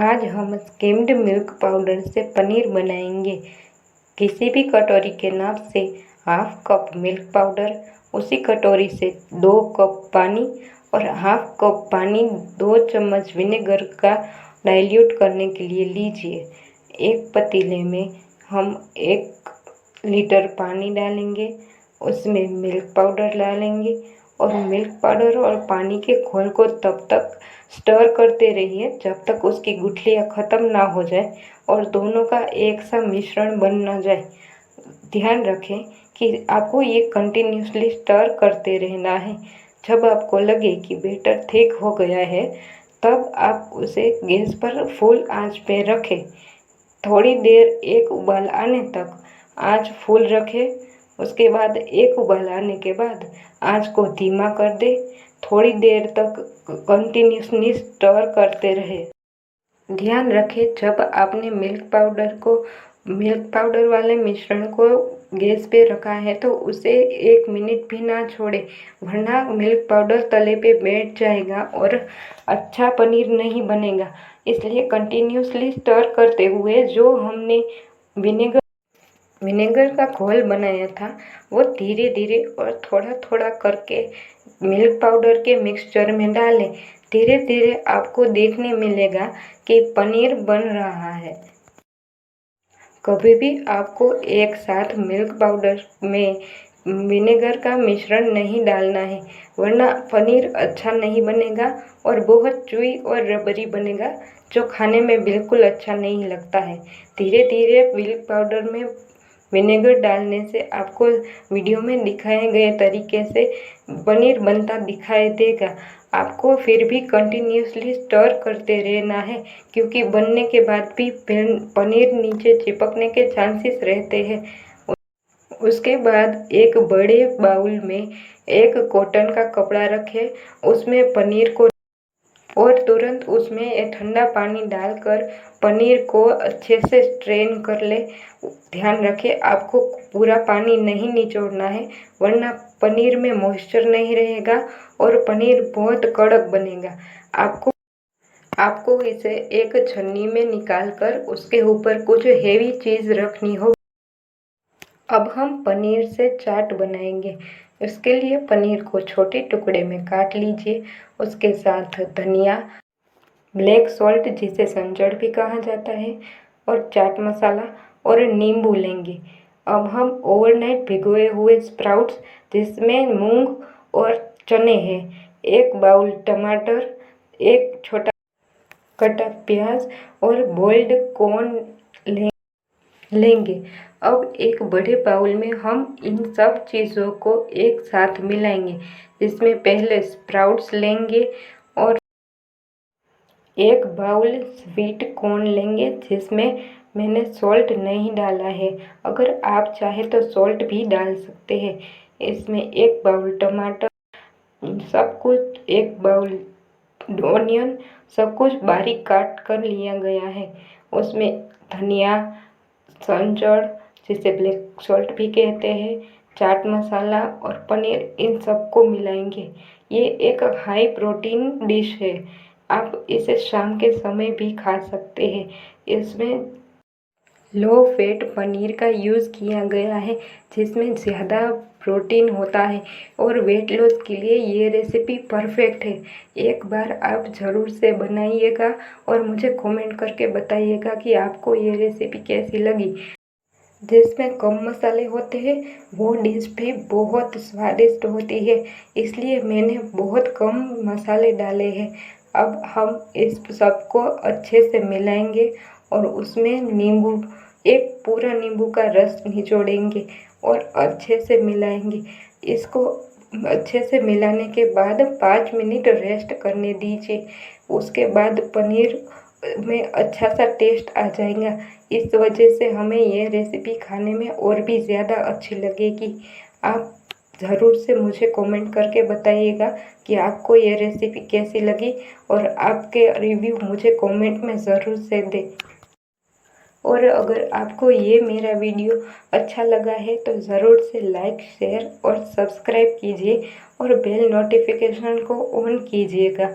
आज हम skimmed milk powder से पनीर बनाएंगे। किसी भी कटोरी के नाप से हाफ कप मिल्क पाउडर, उसी कटोरी से 2 कप पानी और हाफ कप पानी 2 चम्मच विनेगर का डाइल्यूट करने के लिए लीजिए। एक पतीले में हम 1 लीटर पानी डालेंगे, उसमें मिल्क पाउडर डालेंगे और मिल्क पाउडर और पानी के घोल को तब तक स्टर करते रहिए जब तक उसकी गुठलियाँ ख़त्म ना हो जाए और दोनों का एक सा मिश्रण बन ना जाए। ध्यान रखें कि आपको ये कंटिन्यूसली स्टर करते रहना है। जब आपको लगे कि बैटर थिक हो गया है तब आप उसे गैस पर फुल आंच पे रखें। थोड़ी देर एक उबाल आने तक आंच फुल रखें। उसके बाद एक उबाल आने के बाद आंच को धीमा कर दें। थोड़ी देर तक कंटिन्यूसली स्टर करते रहें। ध्यान रखें जब आपने मिल्क पाउडर वाले मिश्रण को गैस पे रखा है तो उसे 1 मिनट भी ना छोड़े, वरना मिल्क पाउडर तले पे बैठ जाएगा और अच्छा पनीर नहीं बनेगा। इसलिए कंटिन्यूसली स्टर करते हुए जो हमने विनेगर का घोल बनाया था वो धीरे धीरे और थोड़ा थोड़ा करके मिल्क पाउडर के मिक्सचर में डालें। धीरे धीरे आपको देखने मिलेगा कि पनीर बन रहा है। कभी भी आपको एक साथ मिल्क पाउडर में विनेगर का मिश्रण नहीं डालना है, वरना पनीर अच्छा नहीं बनेगा और बहुत चुई और रबरी बनेगा, जो खाने में बिल्कुल अच्छा नहीं लगता है। धीरे धीरे मिल्क पाउडर में विनेगर डालने से आपको वीडियो में दिखाए गए तरीके से पनीर बनता दिखाई देगा। आपको फिर भी कंटिन्यूसली स्टर करते रहना है, क्योंकि बनने के बाद भी पनीर नीचे चिपकने के चांसेस रहते हैं। उसके बाद एक बड़े बाउल में एक कॉटन का कपड़ा रखें, उसमें पनीर को और तुरंत उसमें ठंडा पानी डालकर पनीर को अच्छे से स्ट्रेन कर ले। ध्यान रखें आपको पूरा पानी नहीं निचोड़ना है, वरना पनीर में मॉइस्चर नहीं रहेगा और पनीर बहुत कड़क बनेगा। आपको इसे एक छन्नी में निकालकर उसके ऊपर कुछ हेवी चीज़ रखनी होगी। अब हम पनीर से चाट बनाएंगे। इसके लिए पनीर को छोटे टुकड़े में काट लीजिए। उसके साथ धनिया, ब्लैक सॉल्ट जिसे संचड़ भी कहा जाता है, और चाट मसाला और नींबू लेंगे। अब हम ओवरनाइट भिगोए हुए स्प्राउट्स, जिसमें मूंग और चने हैं, 1 बाउल टमाटर, 1 छोटा कटा प्याज और बॉइल्ड कॉर्न लेंगे। अब एक बड़े बाउल में हम इन सब चीज़ों को एक साथ मिलाएंगे, जिसमें पहले स्प्राउट्स लेंगे और 1 बाउल स्वीट कॉर्न लेंगे, जिसमें मैंने सॉल्ट नहीं डाला है। अगर आप चाहे तो सॉल्ट भी डाल सकते हैं। इसमें 1 बाउल टमाटर, सब कुछ 1 बाउल ऑनियन, सब कुछ बारीक काट कर लिया गया है। उसमें धनिया, संचड़ जिसे ब्लैक सॉल्ट भी कहते हैं, चाट मसाला और पनीर, इन सबको मिलाएंगे। ये एक हाई प्रोटीन डिश है। आप इसे शाम के समय भी खा सकते हैं। इसमें लो फैट पनीर का यूज़ किया गया है, जिसमें ज़्यादा प्रोटीन होता है और वेट लॉस के लिए ये रेसिपी परफेक्ट है। एक बार आप ज़रूर से बनाइएगा और मुझे कमेंट करके बताइएगा कि आपको ये रेसिपी कैसी लगी। जिसमें कम मसाले होते हैं वो डिश भी बहुत स्वादिष्ट होती है, इसलिए मैंने बहुत कम मसाले डाले हैं। अब हम इस सबको अच्छे से मिलाएंगे और उसमें एक पूरा नींबू का रस निचोड़ेंगे और अच्छे से मिलाएंगे। इसको अच्छे से मिलाने के बाद 5 मिनट रेस्ट करने दीजिए। उसके बाद पनीर में अच्छा सा टेस्ट आ जाएगा। इस वजह से हमें ये रेसिपी खाने में और भी ज़्यादा अच्छी लगेगी। आप ज़रूर से मुझे कमेंट करके बताइएगा कि आपको ये रेसिपी कैसी लगी और आपके रिव्यू मुझे कमेंट में ज़रूर से दें। और अगर आपको ये मेरा वीडियो अच्छा लगा है तो ज़रूर से लाइक, शेयर और सब्सक्राइब कीजिए और बेल नोटिफिकेशन को ऑन कीजिएगा।